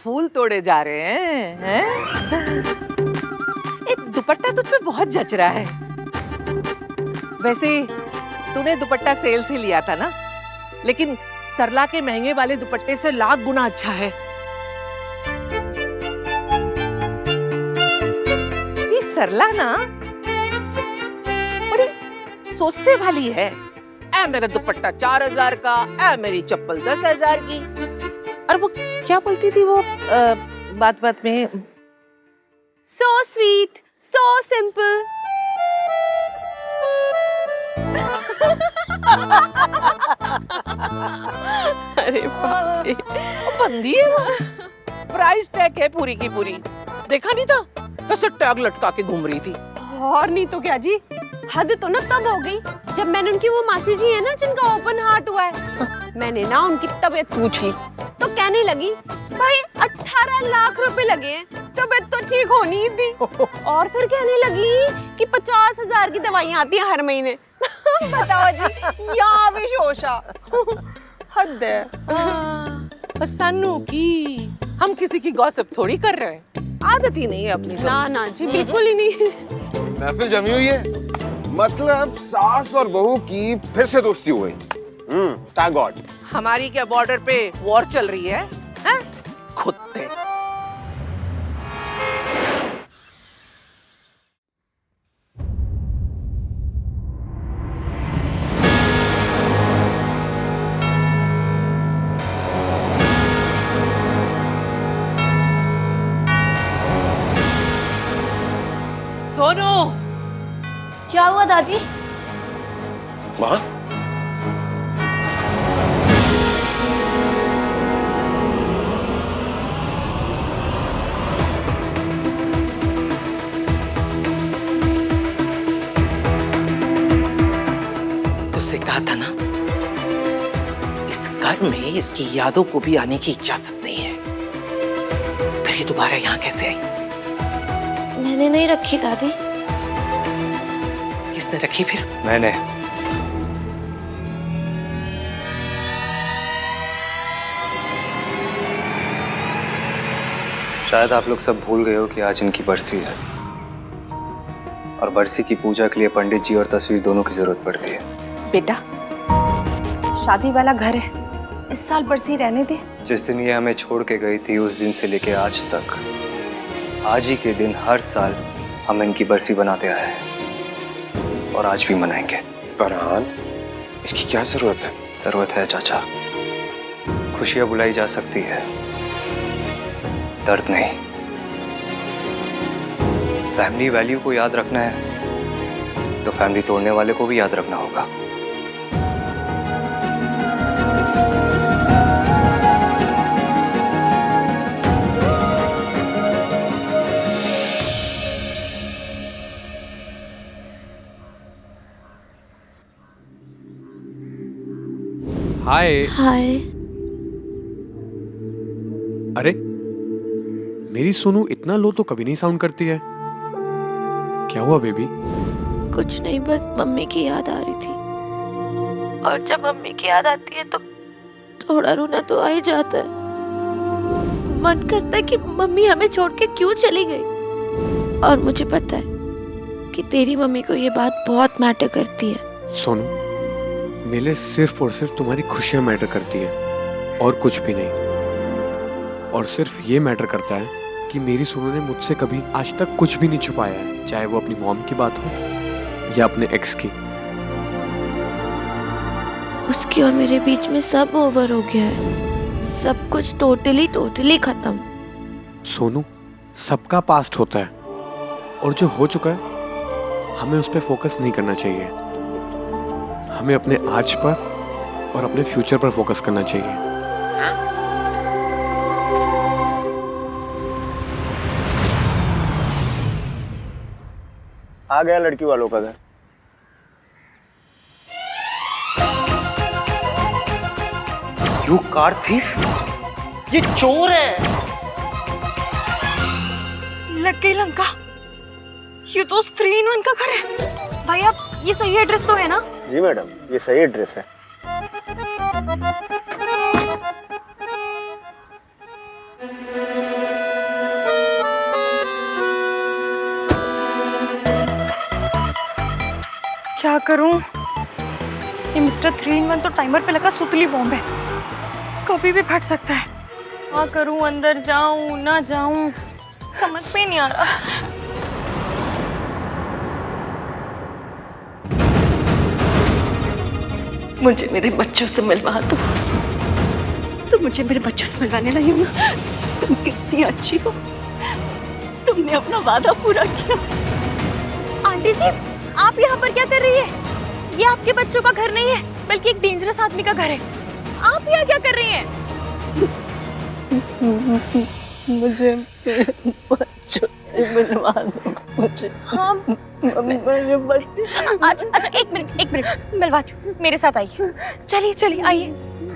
फूल तोड़े जा रहे हैं? एक दुपट्टा तुझ पे बहुत जच रहा है। वैसे तूने दुपट्टा सेल से लिया था ना, लेकिन सरला के महंगे वाले दुपट्टे से लाख गुना अच्छा है। ये सरला ना बड़ी सोचने वाली है। ऐ मेरा दुपट्टा 4000 का, ऐ मेरी चप्पल 10,000 की। और वो क्या बोलती थी वो बात बात में, So sweet, so simple. अरे बाप रे, वो बंदी है वो। प्राइस टैग है पूरी की पूरी। देखा नहीं था कैसे टैग लटका के घूम रही थी। और नहीं तो क्या जी, हद तो ना तब हो गई जब मैंने उनकी वो मासी जी है ना जिनका ओपन हार्ट हुआ है, मैंने ना उनकी तबीयत पूछ ली तो कहने लगी भाई 18 लाख रुपए लगे हैं, तबीयत तो ठीक होनी ही थी। और फिर कहने लगी कि 50,000 की दवाइयाँ आती हैं हर महीने। बताओ जी, या विशोषा। हद है। सन्नू की हम किसी की गॉसिप थोड़ी कर रहे हैं, आदत ही नहीं है अपनी। ना ना जी, बिल्कुल ही नहीं। महफिल जमी हुई है, मतलब सास और बहू की फिर से दोस्ती हो गई। Thank God. हमारी क्या बॉर्डर पे वॉर चल रही है, हैं? कुत्ते। सोनू, क्या हुआ दादी? माँ, तुझसे कहा था ना, इस घर में इसकी यादों को भी आने की इजाजत नहीं है। फिर ये दोबारा यहाँ कैसे आई? मैंने नहीं रखी दादी। किसने रखी फिर? मैंने। शायद आप लोग सब भूल गए हो कि आज इनकी बरसी है, और बरसी की पूजा के लिए पंडित जी और तस्वीर दोनों की जरूरत पड़ती है। बेटा, शादी वाला घर है, इस साल बरसी रहने दे। जिस दिन ये हमें छोड़ के गई थी उस दिन से लेके आज तक, आज ही के दिन हर साल हम इनकी बरसी बनाते आए हैं, और आज भी मनाएंगे। फरहान, इसकी क्या जरूरत है? जरूरत है चाचा। खुशियां बुलाई जा सकती है, दर्द नहीं। फैमिली वैल्यू को याद रखना है तो फैमिली तोड़ने वाले को भी याद रखना होगा। हाय। हाय। अरे मेरी सोनू इतना लो तो कभी नहीं साउंड करती है, क्या हुआ बेबी? कुछ नहीं, बस मम्मी की याद आ रही थी, और जब मम्मी की याद आती है तो थोड़ा रोना तो आ ही जाता है। मन करता है कि मम्मी हमें छोड़ के क्यों चली गई, और मुझे पता है कि तेरी मम्मी को ये बात बहुत मैटर करती है। सोनू, मेरे लिए सिर्फ और सिर्फ तुम्हारी खुशियां मैटर करती है, और कुछ भी नहीं। और सिर्फ ये मैटर करता है कि मेरी सोनू ने मुझसे कभी आज तक कुछ भी नहीं छुपाया है, चाहे वो अपनी मॉम की बात हो या अपने एक्स की। उसकी और मेरे बीच में सब ओवर हो गया है, सब कुछ टोटली खत्म। सोनू, सबका पास्ट होता है, और जो हो चुका है हमें उस पर फोकस नहीं करना चाहिए। हमें अपने आज पर और अपने फ्यूचर पर फोकस करना चाहिए। आ गया लड़की वालों का घर। यू कार थीफ, ये चोर है। लग गई लंका, ये तो 3-in-1 का घर है। भैया, ये सही एड्रेस तो है ना? जी मैडम, ये सही एड्रेस है। क्या करूं? ये मिस्टर 3-in-1 तो टाइमर पे लगा सुतली बॉम्ब है, कभी भी फट सकता है। क्या करूं, अंदर जाऊं ना जाऊं, समझ में नहीं आ रहा। मुझे मेरे बच्चों से मिलवा दो। तुम मुझे मेरे बच्चों से मिलवाने लाई हो ना? तुम कितनी अच्छी हो, तुमने अपना वादा पूरा किया। आंटी जी, आप यहाँ पर क्या कर रही है? ये आपके बच्चों का घर नहीं है, बल्कि एक डेंजरस आदमी का घर है। आप यहाँ क्या कर रही हैं? मुझे बच्चों से मिलवा दो। मुझे हाँ, मेरे बच्चे। अच्छा एक मिनट मिलवाती हूँ, मेरे साथ आइए। चलिए आइए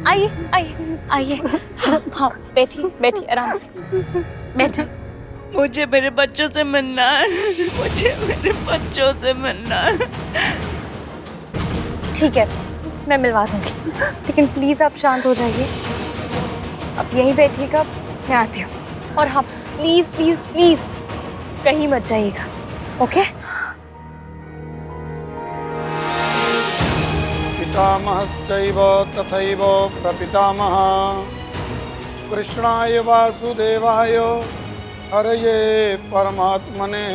आइए आइए आइए। हाँ बैठिए आराम से बैठे। मुझे मेरे बच्चों से मिलना है, मुझे मेरे बच्चों से मिलना है। ठीक है, मैं मिलवा दूंगी, लेकिन प्लीज आप शांत हो जाइए। आप यहीं बैठिएगा, मैं आती हूँ। और हाँ, प्लीज कहीं मत जाइएगा, ओके? पितामहश्चैव तथैव प्रपितामहः कृष्णाय वासुदेवाय हरये परमात्मने।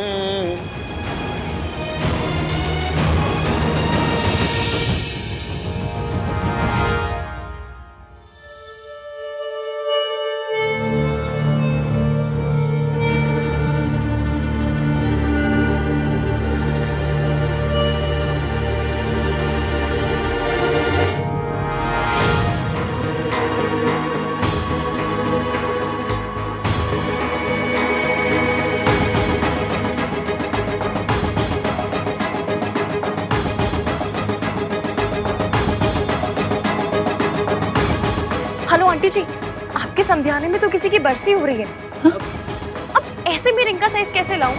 हेलो आंटी जी, आपके समझाने में तो किसी की बरसी हो रही है। अब ऐसे में रिंग का साइज कैसे लाऊं?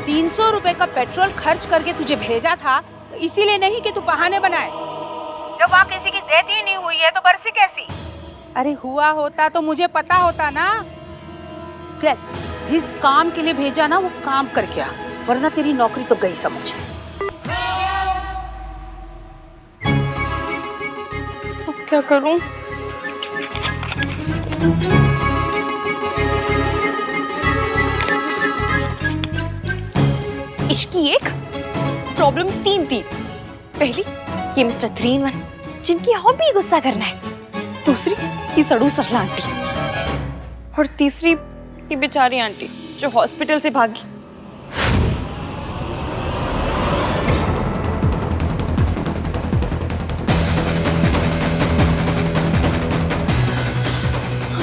300 रुपए का पेट्रोल खर्च करके तुझे भेजा था, इसीलिए नहीं कि तू बहाने बनाए। जब वहाँ किसी की डेथ ही नहीं हुई है तो बरसी कैसी? अरे हुआ होता तो मुझे पता होता ना। चल, जिस काम के लिए भेजा ना वो काम करके आ, वरना तेरी नौकरी तो गई समझ। अब क्या करूं? इश्क की एक प्रॉब्लम तीन थी। पहली, ये मिस्टर 3-in-1 जिनकी हॉबी गुस्सा करना है। दूसरी, ये सड़ू सरला आंटी। और तीसरी, ये बेचारी आंटी जो हॉस्पिटल से भागी।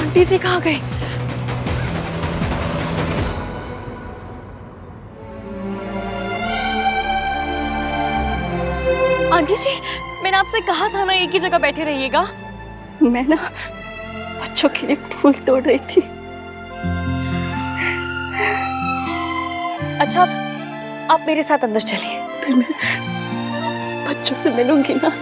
आंटी जी कहाँ गए? आंटी जी, मैंने आपसे कहा था ना एक ही जगह बैठे रहिएगा। मैं ना बच्चों के लिए फूल तोड़ रही थी। अच्छा, आप मेरे साथ अंदर चलिए। फिर मैं बच्चों से मिलूंगी ना।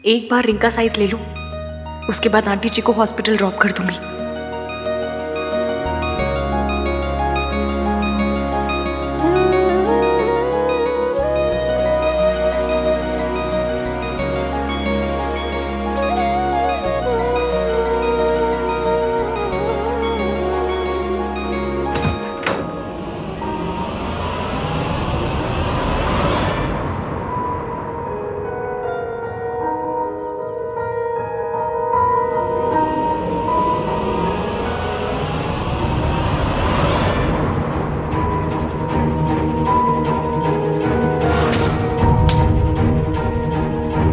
एक बार रिंग का साइज ले लूं, उसके बाद आंटी जी को हॉस्पिटल ड्रॉप कर दूंगी।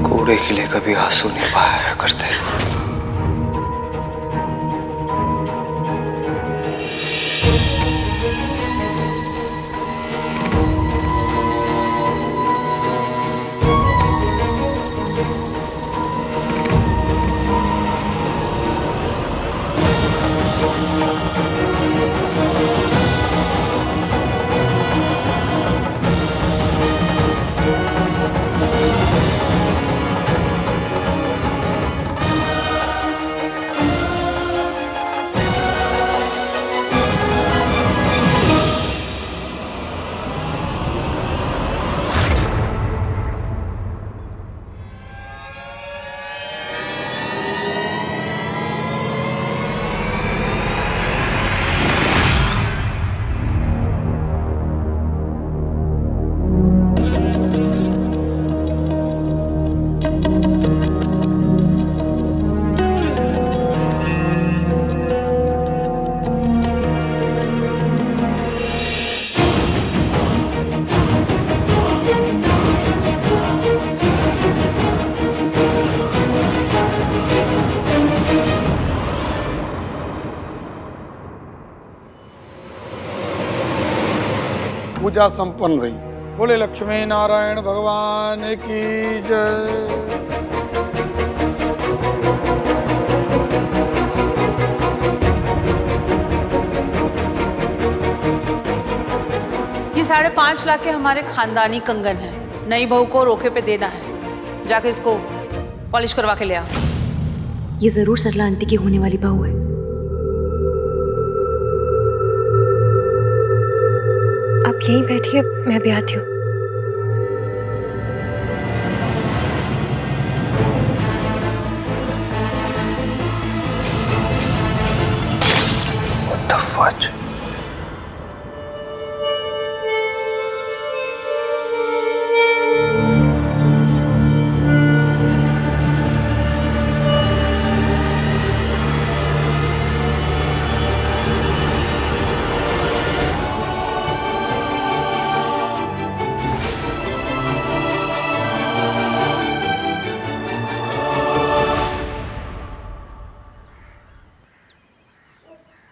कूड़े के लिए कभी आंसू नहीं बहाया करते। पूजा संपन्न हुई। बोले लक्ष्मी नारायण भगवान की जय। ये 5.5 लाख के हमारे खानदानी कंगन है, नई बहू को रोके पे देना है। जाके इसको पॉलिश करवा के ले आ। ये जरूर सरला आंटी की होने वाली बहू है। आप यहीं बैठिए, मैं भी आती हूँ। What the fudge?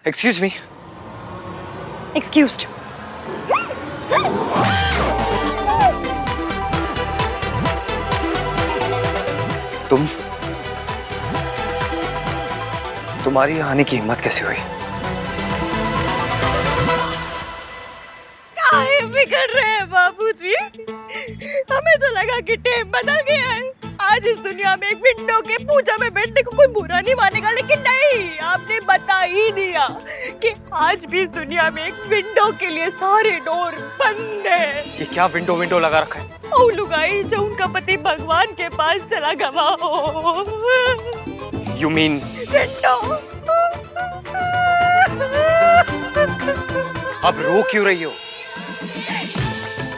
Excuse me. Excused. तुम्हारी आने की हिम्मत कैसे हुई? काहे बिगड़ रहे हैं बाबूजी? हमें तो लगा कि टेप बदल गया है। आज इस दुनिया में एक विंडो के पूजा में बैठने को कोई बुरा नहीं मानेगा, लेकिन नहीं, आपने बता ही दिया कि आज भी इस दुनिया में एक विंडो के लिए सारे डोर बंद है। ये क्या विंडो लगा रखा है? ओ लुगाई जो उनका पति भगवान के पास चला गवा हो। You mean? विंडो। अब रो क्यों रही हो?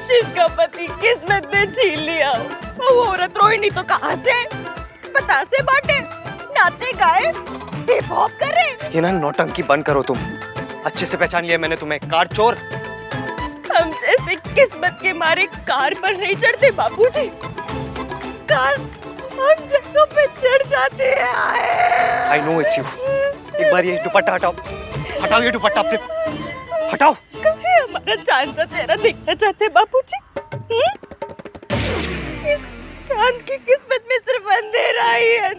जिसका पति किस्मत ने छीन लिया, वो औरत रोई नहीं तो कहाँ से? बतासे बांटे, नाचे गाए, हिप हॉप करे। ये ना नौटंकी बंद करो तुम। अच्छे से पहचान लिया मैंने तुम्हें, कार चोर। हम जैसे किस्मत के मारे कार पर नहीं चढ़ते बापूजी। कार हम जैसों पे चढ़ जाते हैं। I know it's you. एक बार ये दुपट्टा हटाओ, हटाओ ये दुपट्टा अपने, हटाओ। कहीं हमारा चांद सा चेहरा देखना चाहते हैं बापूजी? इस चांद की किस्मत में सिर्फ अंधेरा ही है।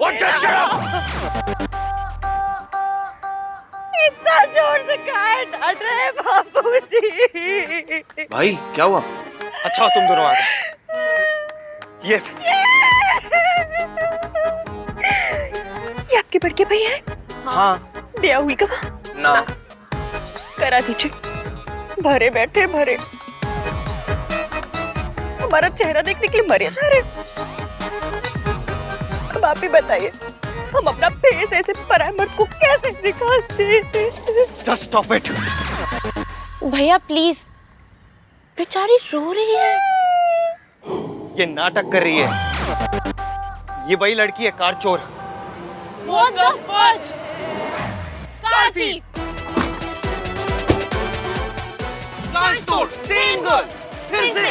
इतना जोर से काहे डांट रहे हैं बापूजी? भाई क्या हुआ? अच्छा तुम दोनों आ गए। ये आपके बड़के भैया हैं? हाँ। दिया हुई कहाँ? ना। करा दीजिए। भरे बैठे भरे, हमारा चेहरा देखने के लिए मरे सारे। अब आप ही बताइए, हम अपना फेस ऐसे पराये मर्द को कैसे दिखाते? Just stop it. भैया प्लीज, बेचारी रो रही है। ये नाटक कर रही है। ये वही लड़की है कार चोर। What the fudge? कार थी। फिर से।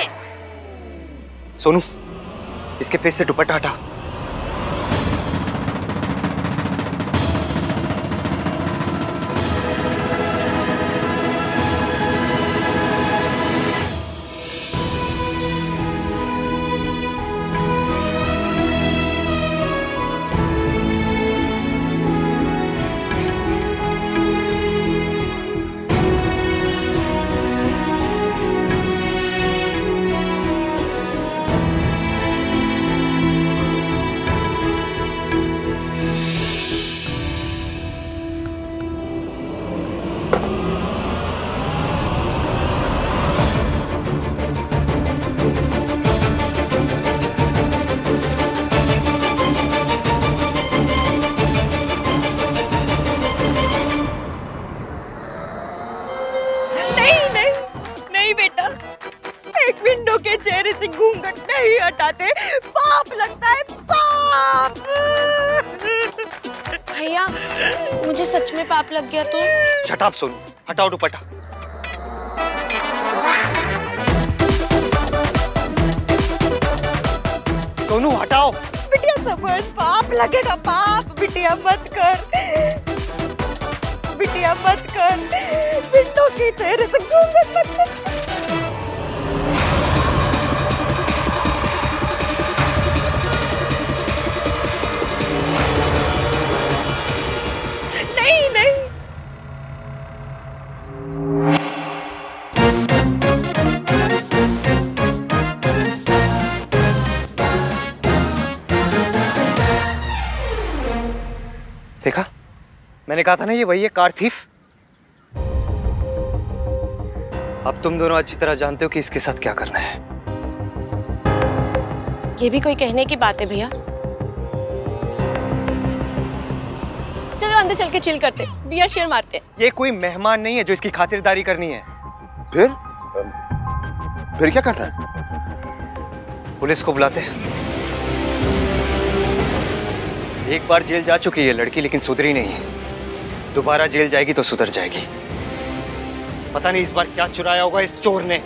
सोनू, इसके फेस से दुपट्टा हटा। चेहरे से घूंघट नहीं हटाते, पाप लगता है, पाप। भैया मुझे सच में पाप लग गया तो? शट अप सोनू, हटाओ दुपट्टा। सोनू हटाओ। बिटिया समझ, पाप लगेगा, पाप। बिटिया मत कर, बिटिया मत कर, बिट्टू के चेहरे से घूंघट मत कर। मैंने कहा था ना ये वही है कार थीफ। अब तुम दोनों अच्छी तरह जानते हो कि इसके साथ क्या करना है। ये भी कोई कहने की बात है भैया। चलो अंदर चल के चिल करते, बियर शेयर मारते। ये कोई मेहमान नहीं है जो इसकी खातिरदारी करनी है। फिर क्या करना है? पुलिस को बुलाते हैं। एक बार जेल जा चुकी है लड़की, लेकिन सुधरी नहीं है। दोबारा जेल जाएगी तो सुधर जाएगी। पता नहीं इस बार क्या चुराया होगा इस चोर ने।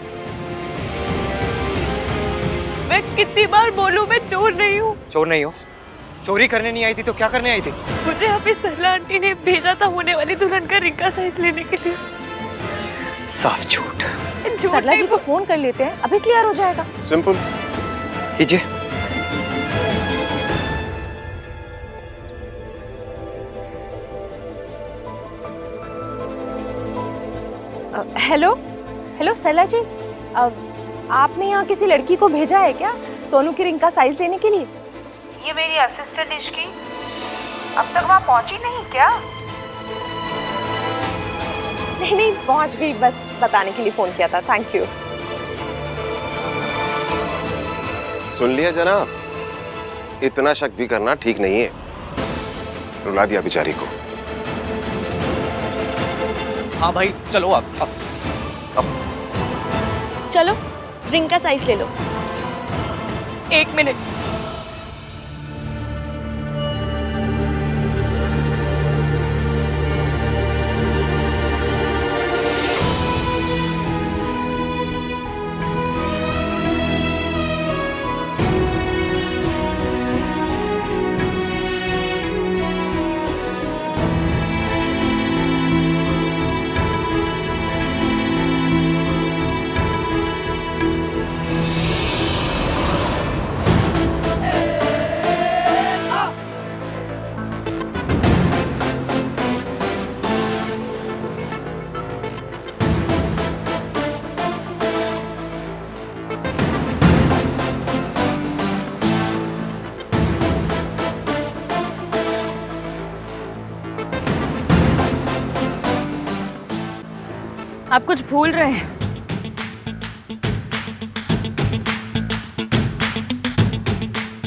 मैं कितनी बार बोलूं मैं चोर नहीं हूँ। चोर नहीं हो? चोरी करने नहीं आई थी तो क्या करने आई थी? मुझे अभी सरला आंटी ने भेजा था होने वाली दुल्हन का रिंग का साइज लेने के लिए। साफ झूठ। सरला जी को फोन कर लेते हैं, अभी क्लियर हो जाएगा। सिंपल कीजिए। हेलो हेलो सरला जी, आपने यहाँ किसी लड़की को भेजा है क्या सोनू की रिंग का साइज लेने के लिए? ये मेरी असिस्टेंट इश्की अब तक वहाँ पहुँची नहीं क्या? नहीं नहीं पहुँच गई, बस बताने के लिए फोन किया था। Thank you. सुन लिया जनाब, इतना शक भी करना ठीक नहीं है। रुला दिया बेचारी को। हाँ भाई चलो अब चलो रिंग का साइज ले लो। 1 मिनट। आप कुछ भूल रहे हैं।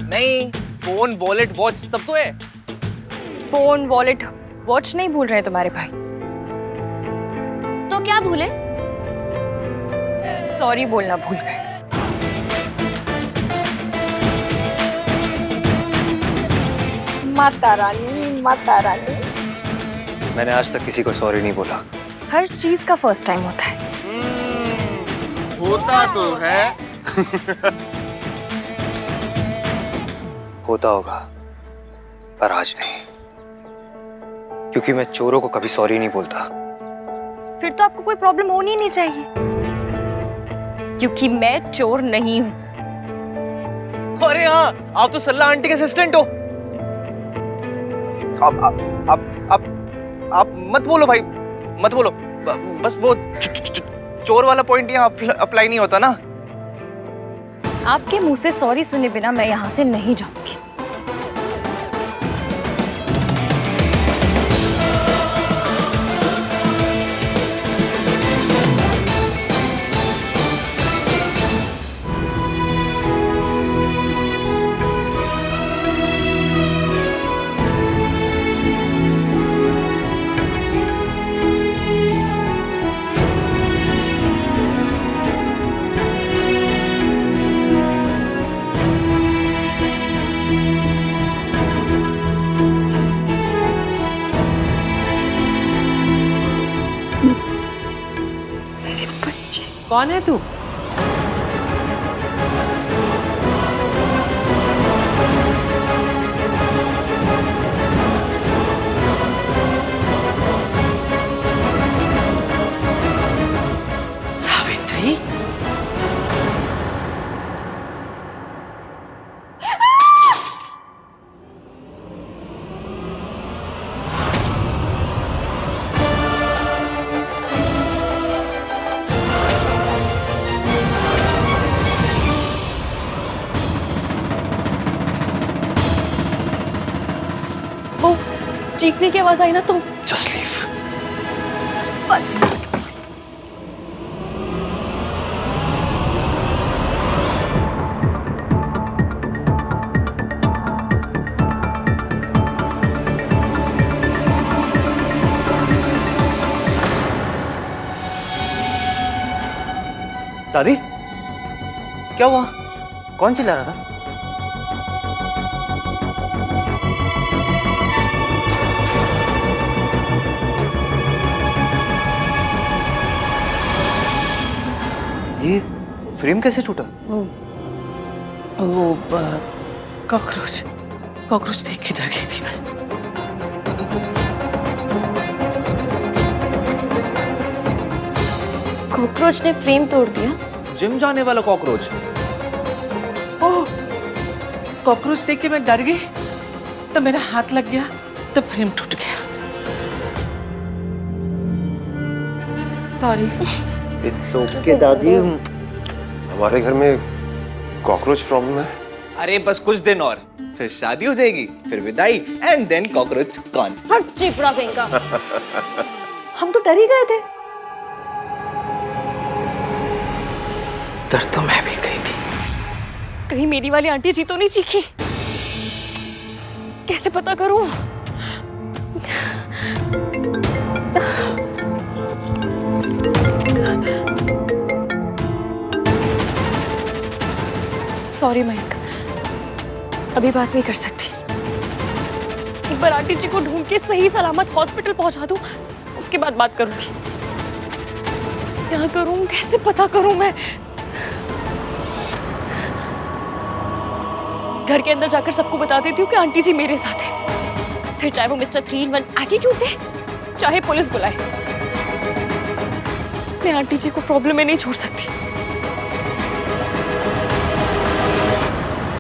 नहीं, फोन वॉलेट वॉच सब तो है। फोन वॉलेट वॉच नहीं भूल रहे तुम्हारे भाई। तो क्या भूले? सॉरी बोलना भूल गए। माता रानी माता रानी। मैंने आज तक किसी को सॉरी नहीं बोला। हर चीज का फर्स्ट टाइम होता है। होता तो है। होता होगा पर आज नहीं, क्योंकि मैं चोरों को कभी सॉरी नहीं बोलता। फिर तो आपको कोई प्रॉब्लम होनी ही नहीं चाहिए, क्योंकि मैं चोर नहीं हूँ। अरे हाँ, आप तो सरला आंटी के असिस्टेंट हो। आप मत बोलो भाई, मत बोलो। बस वो चोर वाला पॉइंट यहाँ अप्लाई नहीं होता ना। आपके मुंह से सॉरी सुने बिना मैं यहाँ से नहीं जाऊंगी। कौन है तू? सावित्री? चीखने की आवाज आई ना तो जस्ट लीव। दादी, क्या हुआ? कौन चिल्ला रहा था? ये फ्रेम कैसे टूटा? वो कॉकरोच देख के डर गई थी मैं। कॉकरोच ने फ्रेम तोड़ दिया। जिम जाने वाला कॉकरोच। ओह, कॉकरोच देख के मैं डर गई, तो मेरा हाथ लग गया, तो फ्रेम टूट गया। सॉरी। इट्स ओके दादी। हमारे घर में कॉकरोच प्रॉब्लम है। अरे बस कुछ दिन और, फिर शादी हो जाएगी, फिर विदाई, एंड देन कॉकरोच गॉन। हट चिपड़ा कहीं का। हम तो डर ही गए थे। डर तो मैं भी गई थी। कहीं मेरी वाली आंटी जी तो नहीं चीखी? कैसे पता करूं? सॉरी मयंक, अभी बात नहीं कर सकती। एक बार आंटी जी को ढूंढ के सही सलामत हॉस्पिटल पहुंचा दूं, उसके बाद बात करूंगी। क्या करूं, कैसे पता करूं मैं? घर के अंदर जाकर सबको बता देती हूँ कि आंटी जी मेरे साथ है। फिर चाहे वो मिस्टर 3 in 1 एटीट्यूड दे, चाहे पुलिस बुलाए, मैं आंटी जी को प्रॉब्लम में नहीं छोड़ सकती।